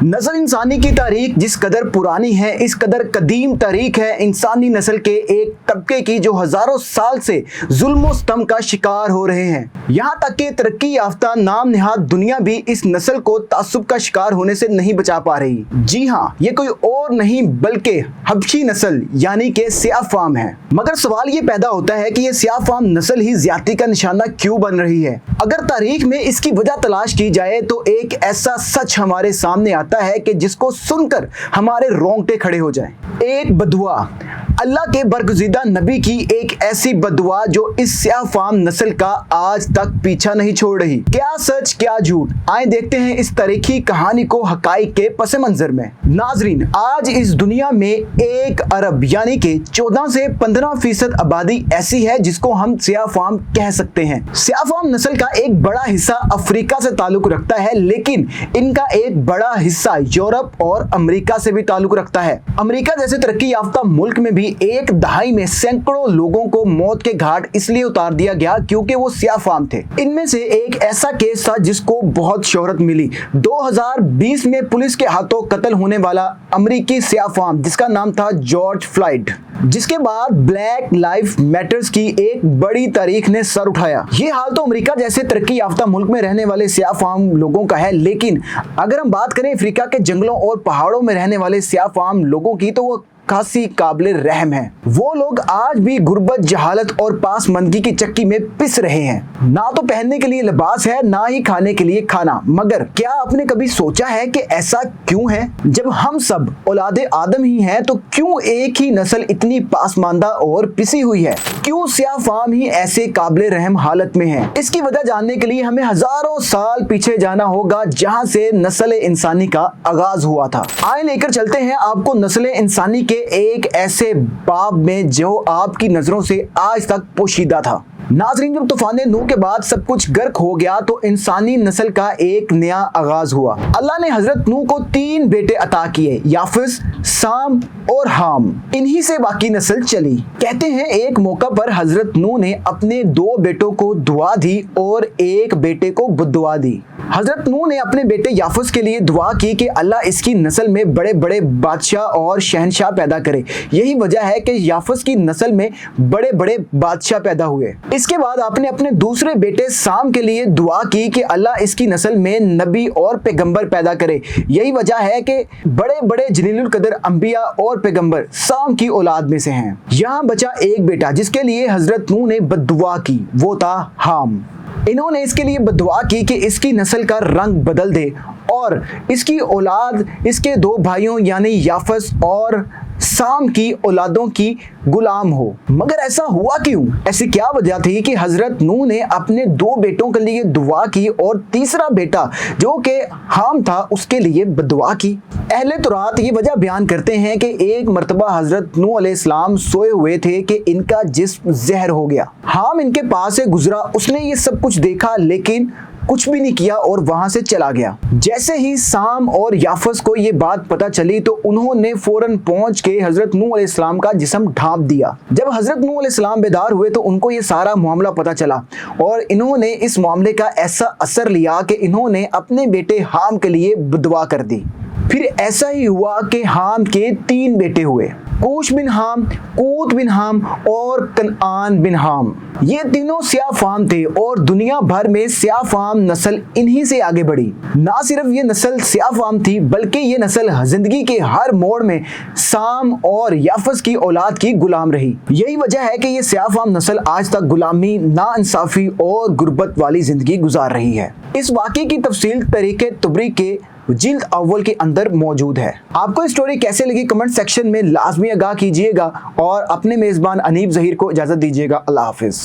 नस्ल इंसानी की तारीख जिस कदर पुरानी है, इस कदर कदीम तारीख है इंसानी नस्ल के एक तबके की जो हजारों साल से जुल्म और सितम का शिकार हो रहे हैं। यहाँ तक कि तरक्की याफ्ता नाम निहाद दुनिया भी इस नस्ल को तासुब का शिकार होने से नहीं बचा पा रही। जी हाँ, ये कोई और नहीं बल्कि हबशी नस्ल यानी कि सियाह फाम है। मगर सवाल ये पैदा होता है कि ये सियाह फाम नस्ल ही ज्यादती का निशाना क्यों बन रही है। अगर तारीख में इसकी वजह तलाश की जाए तो एक ऐसा सच हमारे सामने आता है कि जिसको सुनकर हमारे रोंगटे खड़े हो जाएं। एक बदुआ, अल्लाह के बरगुज़ीदा नबी की एक ऐसी बदुआ जो इस सियाह फाम नस्ल का आज तक पीछा नहीं छोड़ रही। क्या सच क्या झूठ, आए देखते हैं इस तारीखी कहानी को हकाइक के पस मंजर में। नाजरीन, आज इस दुनिया में 1 अरब यानी कि 14 से 15% आबादी ऐसी है जिसको हम सियाह फाम कह सकते हैं। सियाह फाम नस्ल का एक बड़ा हिस्सा अफ्रीका से ताल्लुक रखता है, लेकिन इनका एक बड़ा हिस्सा यूरोप और अमेरिका से भी ताल्लुक रखता है। अमेरिका जैसे तरक्की याफ्ता मुल्क में भी एक दहाई में सैकड़ों लोगों को मौत के घाट इसलिए उतार दिया गया क्योंकि वो सियाह फाम थे। इनमें से एक ऐसा केस था जिसको बहुत शोहरत मिली। 2020 में पुलिस के हाथों कत्ल होने वाला अमेरिकी सियाह फाम जिसका नाम था जॉर्ज फ्लॉयड, जिसके बाद ब्लैक लाइफ मैटर्स की एक बड़ी तारीख ने सर उठाया। ये हाल तो अमेरिका जैसे तरक्की याफ्ता मुल्क में रहने वाले सियाह फाम लोगों का है, लेकिन अगर हम बात करें अफ्रीका के जंगलों और पहाड़ों में रहने वाले सियाह फाम लोगों की तो वो खासी काबिल रहम है। वो लोग आज भी गुर्बत, जहालत और पासमंदगी की चक्की में पिस रहे हैं। ना तो पहनने के लिए लिबास है, ना ही खाने के लिए खाना। मगर क्या आपने कभी सोचा है कि ऐसा क्यों है? जब हम सब औलादे आदम ही हैं तो क्यों एक ही नस्ल इतनी पासमानदा और पिसी हुई है? क्यों सियाह फाम ही ऐसे काबिल रहम हालत में है? इसकी वजह जानने के लिए हमें हजारों साल पीछे जाना होगा, जहाँ से नस्ल इंसानी का आगाज हुआ था। आए लेकर चलते हैं आपको नस्ल इंसानी के एक ऐसे बाब में जो आपकी नजरों से आज तक पोशीदा था। नाज़रीन, जब तूफान नूह के बाद सब कुछ गर्क हो गया तो इंसानी नस्ल का एक नया आगाज हुआ। अल्लाह ने हजरत नूह को 3 बेटे अता किए, याफिस, साम और हाम। इन्हीं से बाकी नस्ल चली। कहते हैं एक मौका पर हजरत नूह ने अपने 2 बेटों को दुआ दी और एक बेटे को बद्दुआ दी। हजरत नूह ने अपने बेटे याफिस के लिए दुआ की कि अल्लाह इसकी नस्ल में बड़े बड़े बादशाह और शहनशाह पैदा करे। यही वजह है कि याफिस की नस्ल में बड़े बड़े बादशाह पैदा हुए। इसके बाद आपने अपने दूसरे बेटे साम के लिए दुआ की कि अल्लाह इसकी नस्ल में नबी और पैगंबर पैदा करे। यही वजह है कि बड़े बड़े जलीलुल कदर अंबिया और पैगंबर साम की औलाद में से हैं। यहाँ बचा एक बेटा जिसके लिए हजरत नूह ने बद्दुआ की, वो था हाम। इन्होंने इसके लिए बद्दुआ की कि इसकी नस्ल का रंग बदल दे और इसकी औलाद इसके 2 भाइयों यानी याफिस और साम की औलादों की गुलाम हो। मगर ऐसा हुआ क्यों? ऐसी क्या वजह थी कि हजरत नूह ने अपने 2 बेटों के लिए दुआ की और तीसरा बेटा जो कि हाम था उसके लिए बद्दुआ की? अहले तुरात ये वजह बयान करते हैं कि एक मर्तबा हजरत नूह अलैहिस्सलाम सोए हुए थे कि इनका जिस्म जहर हो गया। हाम इनके पास से गुजरा, उसने ये सब कुछ देखा लेकिन कुछ भी नहीं किया और वहां से चला गया। जैसे ही साम और याफिस को ये बात पता चली तो उन्होंने फौरन पहुंच के हजरत नूह अलैहिस्सलाम का जिस्म ढांप दिया। जब हजरत नूह अलैहिस्सलाम बेदार हुए तो उनको ये सारा मामला पता चला और इन्होंने इस मामले का ऐसा असर लिया कि इन्होंने अपने बेटे हाम के लिए बद्दुआ कर दी। फिर ऐसा ही हुआ कि हाम के 3 बेटे हुए, कूश बिन हाम, कूत बिन हाम और कनआन बिन हाम। ये तीनों सियाह फाम थे और दुनिया भर में सियाह फाम नस्ल इन्हीं से आगे बढ़ी। ना सिर्फ ये नस्ल सियाह फाम थी बल्कि ये नस्ल जिंदगी के हर मोड़ में साम और याफिस की औलाद की गुलाम रही। यही वजह है कि ये सियाह फाम नस्ल आज तक गुलामी, नाइंसाफी और गुर्बत वाली जिंदगी गुजार रही है। इस वाक़े की तफसील तरीके तुबरी के जिल्द अव्वल के अंदर मौजूद है। आपको स्टोरी कैसे लगी कमेंट सेक्शन में लाजमी आगाह कीजिएगा और अपने मेज़बान अनीब ज़हीर को इजाज़त दीजिएगा। अल्लाह हाफिज़।